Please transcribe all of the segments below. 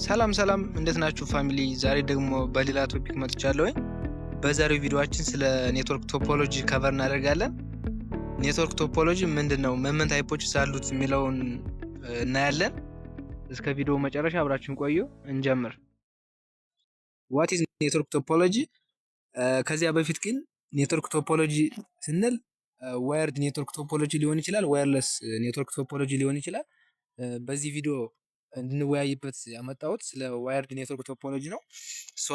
ሰላም ሰላም እንዴት ናችሁ ፋሚሊ? ዛሬ ደግሞ በሌላ ቶፒክ መጥቻለሁ። በዛሬው ቪዲዮአችን ስለ ኔትወርክ ቶፖሎጂ ከቨር እናደርጋለን። ኔትወርክ ቶፖሎጂ ምንድነው፣ ምን ታይፖችስ አሉት የሚለውን እናያለን። እስከ ቪዲዮ መጨረሻ አብራችሁን ቆዩ። እንጀምር። ዋት ኢዝ ኔትወርክ ቶፖሎጂ? ከዚያ በፊት ግን ኔትወርክ ቶፖሎጂ ስንል ዋየርድ ኔትወርክ ቶፖሎጂ ሊሆን ይችላል፣ ዋየርለስ ኔትወርክ ቶፖሎጂ ሊሆን ይችላል። በዚህ ቪዲዮ እንድንወያይበት ያመጣሁት ስለ ዋየርድ ኔትወርክ ቶፖሎጂ ነው። ሶ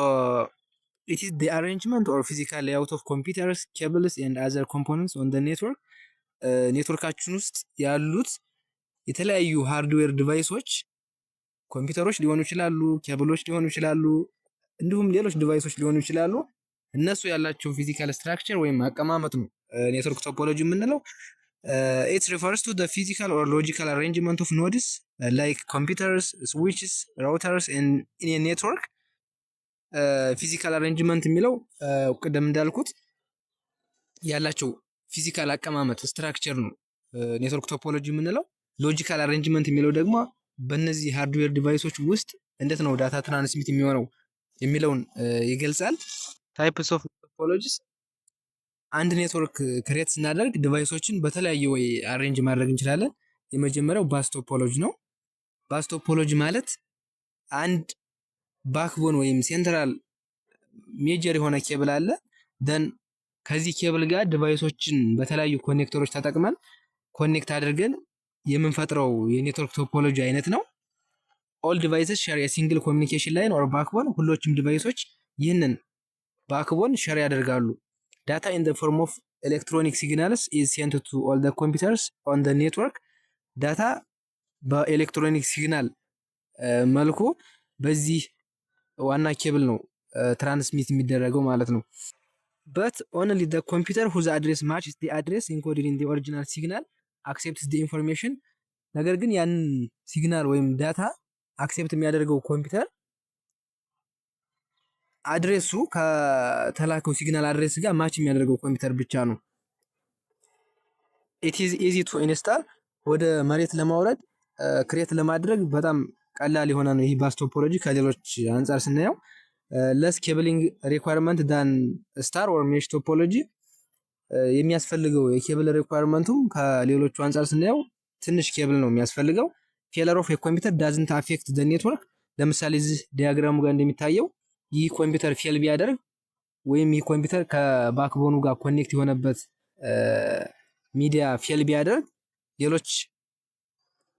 it is the arrangement or physical layout of computers, cables and other components on the network. ኔትወርካችን ውስጥ ያሉት የተለያዩ ሃርድዌር ዲቫይሶች ኮምፒውተሮች ሊሆኑ ይችላሉ፣ ኬብሎች ሊሆኑ ይችላሉ፣ እንዲሁም ሌሎች ዲቫይሶች ሊሆኑ ይችላሉ። እነሱ ያላቸው ፊዚካል ስትራክቸር ወይም አቀማመጥ ነው ኔትወርክ ቶፖሎጂ የምንለው። It refers to the physical or logical arrangement of nodes like computers, switches, routers in a network. ፊዚካል አሬንጅመንት የሚለው ቅድም እንዳልኩት ያላቸው ፊዚካል አቀማመጥ ስትራክቸር ነው ኔትወርክ ቶፖሎጂ የምንለው። ሎጂካል አሬንጅመንት የሚለው ደግሞ በእነዚህ ሃርድዌር ዲቫይሶች ውስጥ እንዴት ነው ዳታ ትራንስሚት የሚሆነው የሚለውን ይገልጻል። ታይፕስ ኦፍ ቶፖሎጂስ፣ አንድ ኔትወርክ ክሬት ስናደርግ ዲቫይሶችን በተለያየ ወይ አሬንጅ ማድረግ እንችላለን። የመጀመሪያው ባስ ቶፖሎጂ ነው። ባስ ቶፖሎጂ ማለት አንድ ባክቦን ወይም ሴንትራል ሜጀር የሆነ ኬብል አለ። ደን ከዚህ ኬብል ጋር ዲቫይሶችን በተለያዩ ኮኔክተሮች ተጠቅመን ኮኔክት አድርገን የምንፈጥረው የኔትወርክ ቶፖሎጂ አይነት ነው። ኦል ዲቫይስስ ሼር የሲንግል ኮሚኒኬሽን ላይን ኦር ባክቦን፣ ሁሎችም ዲቫይሶች ይህንን ባክቦን ሼር ያደርጋሉ። ዳታ ኢን ዘ ፎርም ኦፍ ኤሌክትሮኒክ ሲግናልስ ኢዝ ሴንት ቱ ኦል ዘ ኮምፒውተርስ ኦን ዘ ኔትወርክ። ዳታ በኤሌክትሮኒክ ሲግናል መልኩ በዚህ ዋና ኬብል ነው ትራንስሚት የሚደረገው ማለት ነው። በት ኦንሊ ዘ ኮምፒውተር ሁዝ አድሬስ ማችስ ዘ አድሬስ ኢንኮድድ ኢን ዘ ኦሪጂናል ሲግናል አክሴፕትስ ዘ ኢንፎርሜሽን። ነገር ግን ያንን ሲግናል ወይም ዳታ አክሴፕት የሚያደርገው ኮምፒውተር አድሬሱ ከተላከው ሲግናል አድሬስ ጋር ማች የሚያደርገው ኮምፒውተር ብቻ ነው። ኢት ኢዝ ኢዚ ቱ ኢንስታል፣ ወደ መሬት ለማውረድ ክሬት ለማድረግ በጣም ቀላል የሆነ ነው ይህ ባስ ቶፖሎጂ ከሌሎች አንጻር ስናየው። ለስ ኬብሊንግ ሪኳየርመንት ዳን ስታር ኦር ሜሽ ቶፖሎጂ፣ የሚያስፈልገው የኬብል ሪኳየርመንቱ ከሌሎቹ አንጻር ስናየው ትንሽ ኬብል ነው የሚያስፈልገው። ፌለር ኦፍ የኮምፒውተር ዳዝንት አፌክት ዘ ኔትወርክ። ለምሳሌ እዚህ ዲያግራሙ ጋር እንደሚታየው ይህ ኮምፒውተር ፌል ቢያደርግ ወይም ይህ ኮምፒውተር ከባክቦኑ ጋር ኮኔክት የሆነበት ሚዲያ ፌል ቢያደርግ ሌሎች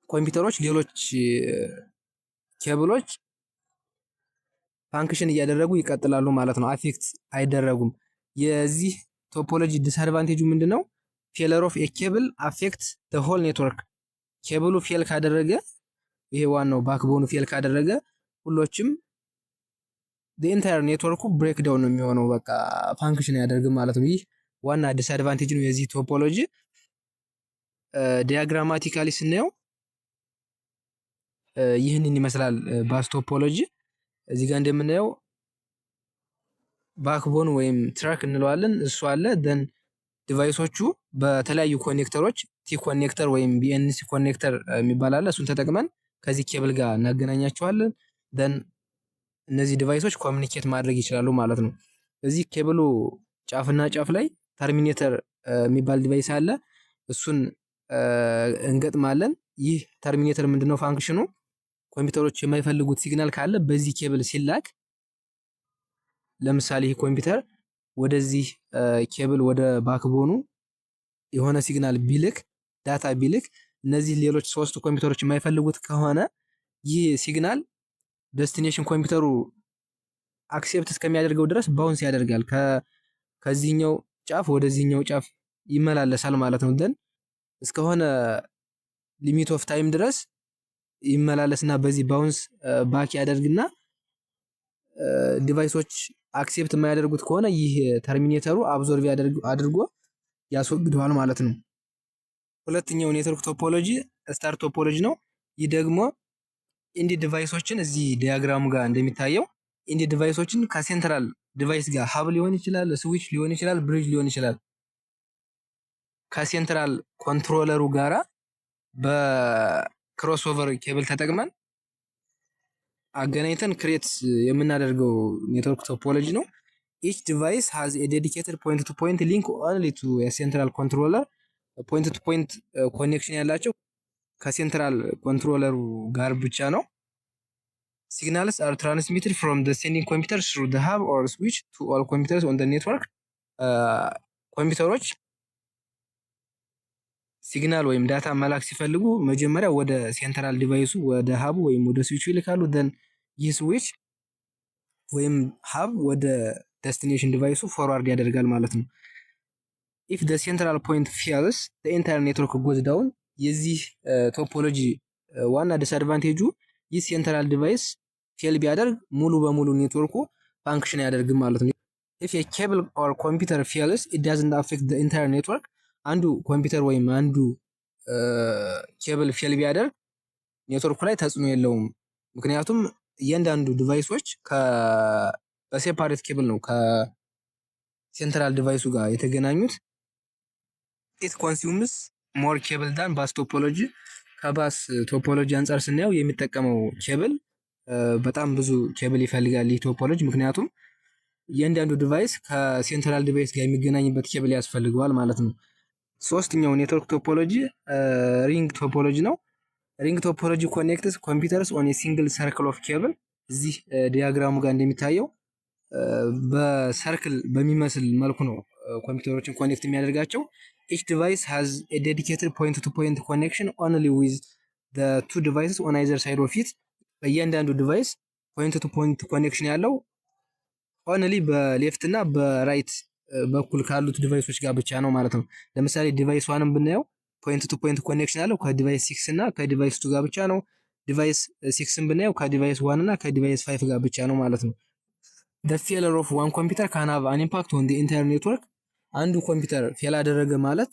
ኮምፒውተሮች ሌሎች ኬብሎች ፋንክሽን እያደረጉ ይቀጥላሉ ማለት ነው፣ አፌክት አይደረጉም። የዚህ ቶፖሎጂ ዲስአድቫንቴጁ ምንድነው? ፌለር ኦፍ ኤ ኬብል አፌክት ዘ ሆል ኔትወርክ። ኬብሉ ፌል ካደረገ፣ ይሄ ዋናው ባክቦኑ ፌል ካደረገ ሁሎችም the entire ኔትወርኩ ብሬክ ዳውን ነው የሚሆነው፣ በቃ ፋንክሽን አያደርግም ማለት ነው። ይህ ዋና ዲስአድቫንቴጅ ነው የዚህ ቶፖሎጂ። ዲያግራማቲካሊ ስናየው ይህንን ይመስላል ባስ ቶፖሎጂ። እዚህ ጋር እንደምናየው ባክቦን ወይም ትራክ እንለዋለን እሱ አለ። ደን ዲቫይሶቹ በተለያዩ ኮኔክተሮች ቲ ኮኔክተር ወይም ቢኤንሲ ኮኔክተር የሚባል አለ። እሱን ተጠቅመን ከዚህ ኬብል ጋር እናገናኛቸዋለን። ደን እነዚህ ዲቫይሶች ኮሚኒኬት ማድረግ ይችላሉ ማለት ነው። እዚህ ኬብሉ ጫፍና ጫፍ ላይ ተርሚኔተር የሚባል ዲቫይስ አለ። እሱን እንገጥማለን። ይህ ተርሚኔተር ምንድነው ፋንክሽኑ? ኮምፒውተሮች የማይፈልጉት ሲግናል ካለ በዚህ ኬብል ሲላክ፣ ለምሳሌ ይህ ኮምፒውተር ወደዚህ ኬብል ወደ ባክቦኑ የሆነ ሲግናል ቢልክ፣ ዳታ ቢልክ፣ እነዚህ ሌሎች ሶስት ኮምፒውተሮች የማይፈልጉት ከሆነ ይህ ሲግናል ዴስቲኔሽን ኮምፒውተሩ አክሴፕት እስከሚያደርገው ድረስ ባውንስ ያደርጋል። ከዚህኛው ጫፍ ወደዚህኛው ጫፍ ይመላለሳል ማለት ነው። ደን እስከሆነ ሊሚት ኦፍ ታይም ድረስ ይመላለስና በዚህ ባውንስ ባክ ያደርግና ዲቫይሶች አክሴፕት የማያደርጉት ከሆነ ይህ ተርሚኔተሩ አብዞርቭ አድርጎ ያስወግደዋል ማለት ነው። ሁለተኛው ኔትወርክ ቶፖሎጂ ስታር ቶፖሎጂ ነው። ይህ ደግሞ ኢንዲ ዲቫይሶችን እዚህ ዲያግራሙ ጋር እንደሚታየው ኢንዲ ዲቫይሶችን ከሴንትራል ዲቫይስ ጋር ሀብ ሊሆን ይችላል፣ ስዊች ሊሆን ይችላል፣ ብሪጅ ሊሆን ይችላል፣ ከሴንትራል ኮንትሮለሩ ጋራ በክሮስኦቨር ኬብል ተጠቅመን አገናኝተን ክሬት የምናደርገው ኔትወርክ ቶፖሎጂ ነው። ኢች ዲቫይስ ሃዝ ኤ ዴዲኬትድ ፖይንት ቱ ፖይንት ሊንክ ኦንሊ ቱ የሴንትራል ኮንትሮለር። ፖይንት ቱ ፖይንት ኮኔክሽን ያላቸው ከሴንትራል ኮንትሮለሩ ጋር ብቻ ነው። ሲግናልስ አር ትራንስሚትድ ፍሮም ዘ ሴንዲንግ ኮምፒውተር ስሩ ዘ ሀብ ኦር ስዊች ቱ ኦል ኮምፒውተርስ ኦን ዘ ኔትወርክ። ኮምፒውተሮች ሲግናል ወይም ዳታ መላክ ሲፈልጉ መጀመሪያ ወደ ሴንትራል ዲቫይሱ ወደ ሀቡ ወይም ወደ ስዊቹ ይልካሉ። ደን ይህ ስዊች ወይም ሀብ ወደ ዴስቲኔሽን ዲቫይሱ ፎርዋርድ ያደርጋል ማለት ነው። ኢፍ ዘ ሴንትራል ፖይንት ፌልስ ዘ ኢንታየር ኔትወርክ ጎዝ ዳውን። የዚህ ቶፖሎጂ ዋና ዲስአድቫንቴጁ ይህ ሴንትራል ዲቫይስ ፌል ቢያደርግ ሙሉ በሙሉ ኔትወርኩ ፋንክሽን አያደርግም ማለት ነው። ኢፍ ኤ ኬብል ኦር ኮምፒውተር ፌልስ ኢት ዳዝንት አፌክት ዘ ኢንታየር ኔትወርክ። አንዱ ኮምፒውተር ወይም አንዱ ኬብል ፌል ቢያደርግ ኔትወርኩ ላይ ተጽዕኖ የለውም። ምክንያቱም እያንዳንዱ ዲቫይሶች በሴፓሬት ኬብል ነው ከሴንትራል ዲቫይሱ ጋር የተገናኙት። ኢት ኮንሱምስ ሞር ኬብል ዳን ባስ ቶፖሎጂ። ከባስ ቶፖሎጂ አንጻር ስናየው የሚጠቀመው ኬብል በጣም ብዙ ኬብል ይፈልጋል ይህ ቶፖሎጂ። ምክንያቱም እያንዳንዱ ዲቫይስ ከሴንትራል ዲቫይስ ጋር የሚገናኝበት ኬብል ያስፈልገዋል ማለት ነው። ሶስተኛው ኔትወርክ ቶፖሎጂ ሪንግ ቶፖሎጂ ነው። ሪንግ ቶፖሎጂ ኮኔክትስ ኮምፒውተርስ ኦን ኤ ሲንግል ሰርክል ኦፍ ኬብል። እዚህ ዲያግራሙ ጋር እንደሚታየው በሰርክል በሚመስል መልኩ ነው ኮምፒውተሮችን ኮኔክት የሚያደርጋቸው። ኢች ዲቫይስ ሃዝ ኤ ዴዲኬትድ ፖይንት ቱ ፖይንት ኮኔክሽን ኦንሊ ዊዝ ዘ ቱ ዲቫይስስ ኦን አይዘር ሳይድ ኦፍ ኢት። በእያንዳንዱ ዲቫይስ ፖይንት ቱ ፖይንት ኮኔክሽን ያለው ኦንሊ በሌፍት እና በራይት በኩል ካሉት ዲቫይሶች ጋር ብቻ ነው ማለት ነው። ለምሳሌ ዲቫይስ ዋንም ብናየው ፖይንት ቱ ፖይንት ኮኔክሽን ያለው ከዲቫይስ 6 እና ከዲቫይስ 2 ጋር ብቻ ነው። ዲቫይስ 6ን ብናየው ከዲቫይስ 1 እና ከዲቫይስ 5 ጋር ብቻ ነው ማለት ነው። the failure of one computer can have an impact on the entire network። አንዱ ኮምፒውተር ፌል አደረገ ማለት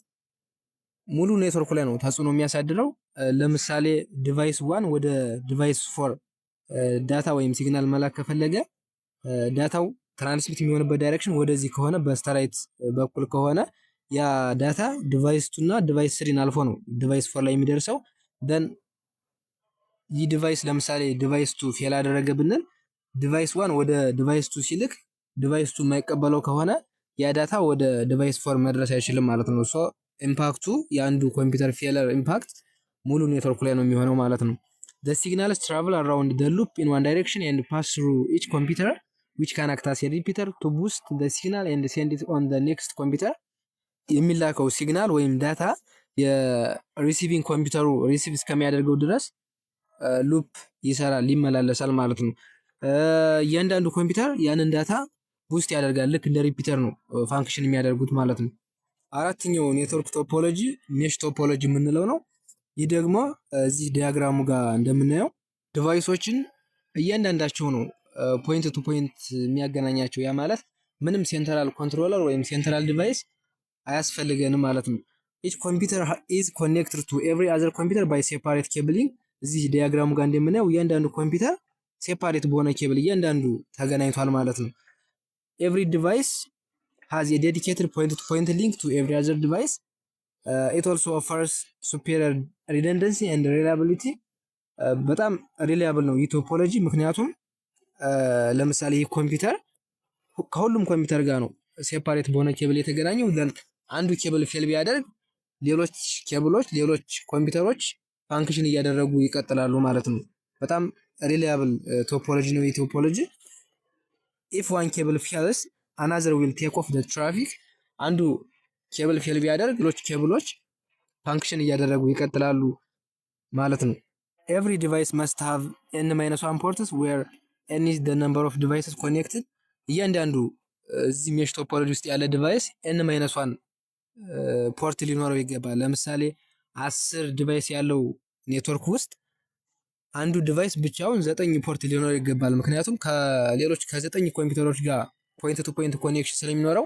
ሙሉ ኔትወርኩ ላይ ነው ተጽዕኖ የሚያሳድረው። ለምሳሌ ዲቫይስ 1 ወደ ዲቫይስ 4 ዳታ ወይም ሲግናል መላክ ከፈለገ ዳታው ትራንስሚት የሚሆንበት ዳይሬክሽን ወደዚህ ከሆነ በስተራይት በኩል ከሆነ ያ ዳታ ዲቫይስ 2 እና ዲቫይስ 3ን አልፎ ነው ዲቫይስ 4 ላይ የሚደርሰው። ደን ይህ ዲቫይስ ለምሳሌ ዲቫይስ 2 ፌል አደረገ ብንል ዲቫይስ 1 ወደ ዲቫይስ 2 ሲልክ ዲቫይስ 2 የማይቀበለው ከሆነ ያ ዳታ ወደ ዲቫይስ 4 መድረስ አይችልም ማለት ነው። ሶ ኢምፓክቱ የአንዱ ኮምፒውተር ፌለር ኢምፓክት ሙሉ ኔትወርክ ላይ ነው የሚሆነው ማለት ነው። the signals travel around the loop in one direction and pass through each computer which can act as a repeater to boost the signal and send it on the next computer። የሚላከው ሲግናል ወይም ዳታ የሪሲቪንግ ኮምፒውተሩ ሪሲቭ እስከሚያደርገው ድረስ ሉፕ ይሰራል ይመላለሳል ማለት ነው። እያንዳንዱ ኮምፒውተር ያንን ዳታ ቡስት ያደርጋል። ልክ እንደ ሪፒተር ነው ፋንክሽን የሚያደርጉት ማለት ነው። አራተኛው ኔትወርክ ቶፖሎጂ ሜሽ ቶፖሎጂ የምንለው ነው። ይህ ደግሞ እዚህ ዲያግራሙ ጋር እንደምናየው ዲቫይሶችን እያንዳንዳቸው ነው ፖይንት ቱ ፖይንት የሚያገናኛቸው። ያ ማለት ምንም ሴንትራል ኮንትሮለር ወይም ሴንትራል ዲቫይስ አያስፈልገንም ማለት ነው። each computer is connected to every other computer by separate cabling። እዚህ ዲያግራሙ ጋር እንደምናየው እያንዳንዱ ኮምፒውተር ሴፓሬት በሆነ ኬብል እያንዳንዱ ተገናኝቷል ማለት ነው። every device has a dedicated point to point link to every other device. It also offers superior redundancy and reliability። በጣም ሪላያብል ነው ይህ ቶፖሎጂ። ምክንያቱም ለምሳሌ ይህ ኮምፒውተር ከሁሉም ኮምፒውተር ጋር ነው ሴፓሬት በሆነ ኬብል የተገናኘው። አንዱ ኬብል ፌል ቢያደርግ ሌሎች ኬብሎች ሌሎች ኮምፒውተሮች ፋንክሽን እያደረጉ ይቀጥላሉ ማለት ነው። በጣም ሪላያብል ቶፖሎጂ ነው ይህ ቶፖሎጂ። if one cable fails another will take off the traffic። አንዱ ኬብል ፌል ቢያደርግ ሌሎች ኬብሎች ፋንክሽን እያደረጉ ይቀጥላሉ ማለት ነው። every device must have n-1 ports where n is the number of devices connected። እያንዳንዱ እዚህ ሜሽ ቶፖሎጂ ውስጥ ያለ ዲቫይስ n-1 ፖርት ሊኖረው ይገባል። ለምሳሌ 10 ዲቫይስ ያለው ኔትወርክ ውስጥ አንዱ ዲቫይስ ብቻውን 9 ፖርት ሊኖረው ይገባል። ምክንያቱም ከሌሎች ከ9 ኮምፒውተሮች ጋር ፖይንት ቱ ፖይንት ኮኔክሽን ስለሚኖረው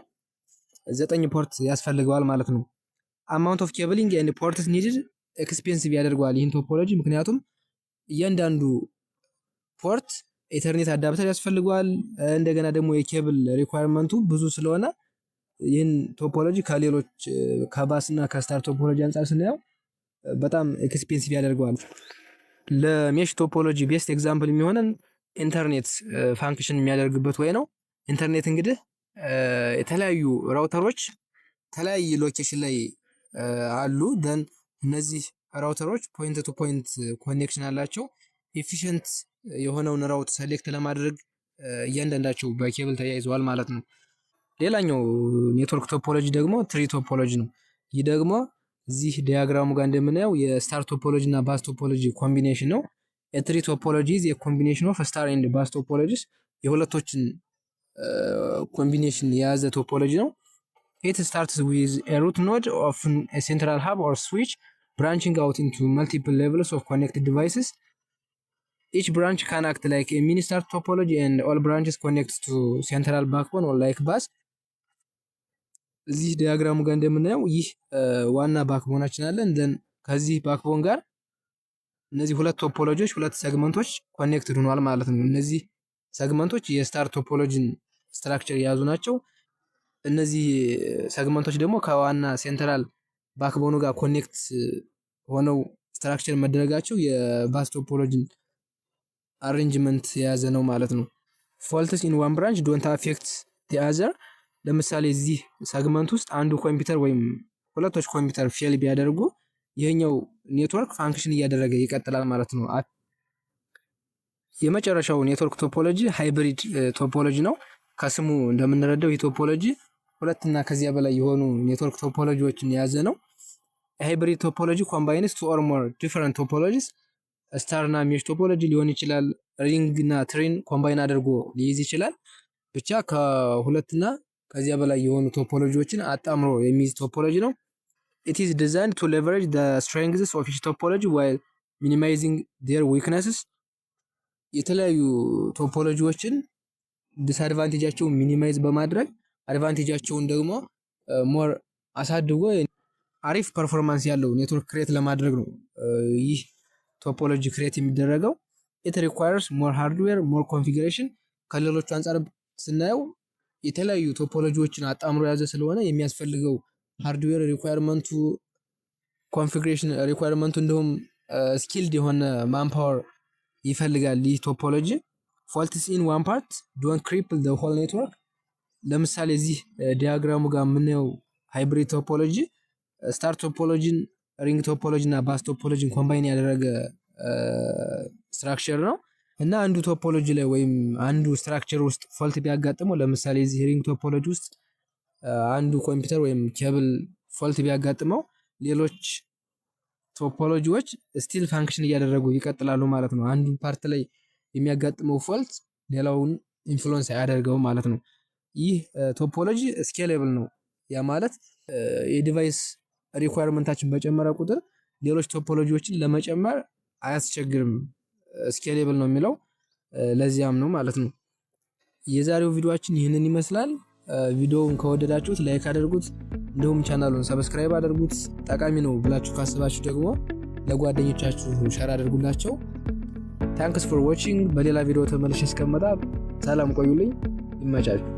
9 ፖርት ያስፈልገዋል ማለት ነው። አማውንት ኦፍ ኬብሊንግ ኤንድ ፖርትስ ኒድድ ኤክስፔንሲቭ ያደርገዋል ይህን ቶፖሎጂ። ምክንያቱም እያንዳንዱ ፖርት ኢተርኔት አዳፕተር ያስፈልገዋል። እንደገና ደግሞ የኬብል ሪኳየርመንቱ ብዙ ስለሆነ ይህን ቶፖሎጂ ከሌሎች ከባስ እና ከስታር ቶፖሎጂ አንጻር ስናየው በጣም ኤክስፔንሲቭ ያደርገዋል። ለሜሽ ቶፖሎጂ ቤስት ኤግዛምፕል የሚሆነን ኢንተርኔት ፋንክሽን የሚያደርግበት ወይ ነው። ኢንተርኔት እንግዲህ የተለያዩ ራውተሮች የተለያየ ሎኬሽን ላይ አሉ። ደን እነዚህ ራውተሮች ፖይንት ቱ ፖይንት ኮኔክሽን አላቸው። ኤፊሽንት የሆነውን ራውት ሰሌክት ለማድረግ እያንዳንዳቸው በኬብል ተያይዘዋል ማለት ነው። ሌላኛው ኔትወርክ ቶፖሎጂ ደግሞ ትሪ ቶፖሎጂ ነው። ይህ ደግሞ እዚህ ዲያግራሙ ጋር እንደምናየው የስታር ቶፖሎጂ እና ባስ ቶፖሎጂ ኮምቢኔሽን ነው። የትሪ ቶፖሎጂ የኮምቢኔሽን ኦፍ ስታር ኤንድ ባስ ቶፖሎጂስ የሁለቶችን ኮምቢኔሽን የያዘ ቶፖሎጂ ነው። It starts with a root node, often a central hub or switch, branching out into multiple levels of connected devices. Each branch can act like a mini star topology and all branches connect to central backbone or like bus. እዚህ ዲያግራሙ ጋር እንደምናየው ይህ ዋና ባክቦናችን አለ። እንደን ከዚህ ባክቦን ጋር እነዚህ ሁለት ቶፖሎጂዎች ሁለት ሰግመንቶች ኮኔክትድ ሆኗል ማለት ነው። እነዚህ ሰግመንቶች የስታር ቶፖሎጂን ስትራክቸር የያዙ ናቸው። እነዚህ ሰግመንቶች ደግሞ ከዋና ሴንትራል ባክቦኑ ጋር ኮኔክት ሆነው ስትራክቸር መደረጋቸው የባስ ቶፖሎጂን አሬንጅመንት የያዘ ነው ማለት ነው። ፎልትስ ኢን ዋን ብራንች ዶንት አፌክት ዲ አዘር። ለምሳሌ እዚህ ሰግመንት ውስጥ አንዱ ኮምፒውተር ወይም ሁለቶች ኮምፒውተር ፌል ቢያደርጉ ይሄኛው ኔትወርክ ፋንክሽን እያደረገ ይቀጥላል ማለት ነው። የመጨረሻው ኔትወርክ ቶፖሎጂ ሃይብሪድ ቶፖሎጂ ነው። ከስሙ እንደምንረዳው ይህ ቶፖሎጂ ሁለትና ከዚያ በላይ የሆኑ ኔትወርክ ቶፖሎጂዎችን የያዘ ነው። ሃይብሪድ ቶፖሎጂ ኮምባይንስ ቱ ኦር ሞር ዲፈረንት ቶፖሎጂስ ስታር እና ሜሽ ቶፖሎጂ ሊሆን ይችላል። ሪንግ እና ትሪን ኮምባይን አድርጎ ሊይዝ ይችላል። ብቻ ከሁለትና ከዚያ በላይ የሆኑ ቶፖሎጂዎችን አጣምሮ የሚይዝ ቶፖሎጂ ነው። It is designed to leverage the strengths of each topology while minimizing their weaknesses. የተለያዩ ቶፖሎጂዎችን ዲስአድቫንቴጃቸውን ሚኒማይዝ በማድረግ አድቫንቴጃቸውን ደግሞ ሞር አሳድጎ አሪፍ ፐርፎርማንስ ያለው ኔትወርክ ክሬት ለማድረግ ነው ይህ ቶፖሎጂ ክሬት የሚደረገው። It requires more hardware, more configuration። ከሌሎቹ አንፃር ስናየው የተለያዩ ቶፖሎጂዎችን አጣምሮ ያዘ ስለሆነ የሚያስፈልገው ሃርድዌር ሪኳየርመንቱ፣ ኮንፊግሬሽን ሪኳየርመንቱ እንደውም ስኪልድ የሆነ ማንፓወር ይፈልጋል ይህ ቶፖሎጂ። ፎልትስ ኢን ዋን ፓርት ዶንት ክሪፕል ዘ ሆል ኔትወርክ። ለምሳሌ እዚህ ዲያግራሙ ጋር የምናየው ሃይብሪድ ቶፖሎጂ ስታር ቶፖሎጂን፣ ሪንግ ቶፖሎጂ እና ባስ ቶፖሎጂን ኮምባይን ያደረገ ስትራክቸር ነው እና አንዱ ቶፖሎጂ ላይ ወይም አንዱ ስትራክቸር ውስጥ ፎልት ቢያጋጥመው ለምሳሌ እዚህ ሪንግ ቶፖሎጂ ውስጥ አንዱ ኮምፒውተር ወይም ኬብል ፎልት ቢያጋጥመው ሌሎች ቶፖሎጂዎች ስቲል ፋንክሽን እያደረጉ ይቀጥላሉ ማለት ነው። አንዱ ፓርት ላይ የሚያጋጥመው ፎልት ሌላውን ኢንፍሉዌንስ አያደርገው ማለት ነው። ይህ ቶፖሎጂ ስኬሌብል ነው። ያ ማለት የዲቫይስ ሪኳየርመንታችን በጨመረ ቁጥር ሌሎች ቶፖሎጂዎችን ለመጨመር አያስቸግርም። ስኬሌብል ነው የሚለው ለዚያም ነው ማለት ነው። የዛሬው ቪዲዮአችን ይህንን ይመስላል። ቪዲዮውን ከወደዳችሁት ላይክ አድርጉት፣ እንዲሁም ቻናሉን ሰብስክራይብ አድርጉት። ጠቃሚ ነው ብላችሁ ካስባችሁ ደግሞ ለጓደኞቻችሁ ሼር አድርጉላቸው። ታንክስ ፎር ዋቺንግ። በሌላ ቪዲዮ ተመልሼ እስከመጣ ሰላም ቆዩልኝ። ይመቻችሁ።